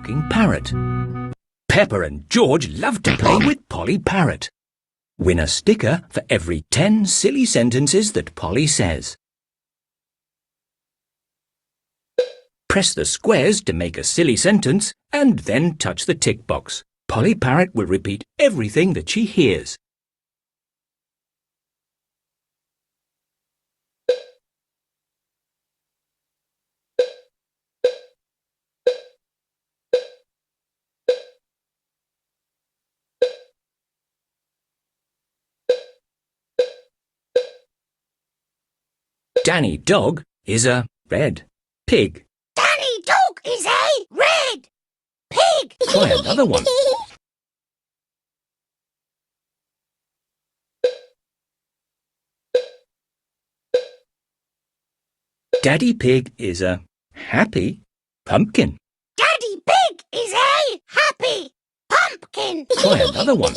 talking parrot. Peppa and George love to play with Polly Parrot. Win a sticker for every 10 silly sentences that Polly says. Press the squares to make a silly sentence and then touch the tick box. Polly Parrot will repeat everything that she hears. Danny Dog is a red pig. Danny Dog is a red pig. Try another one. Daddy Pig is a happy pumpkin. Daddy Pig is a happy pumpkin. Try another one.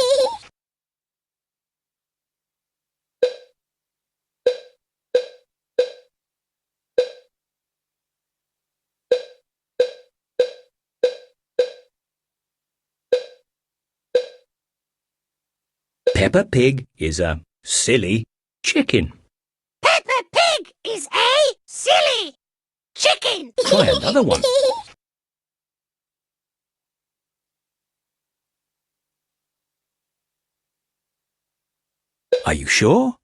Peppa Pig is a silly chicken. Peppa Pig is a silly chicken. Try another one. Are you sure?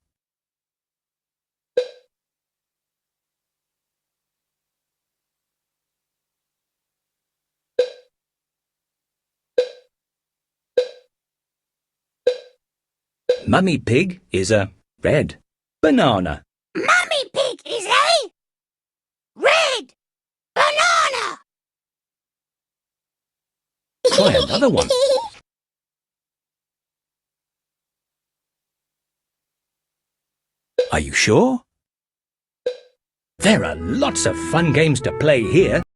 Mummy Pig is a red banana. Mummy Pig is a red banana. Try another one. Are you sure? There are lots of fun games to play here.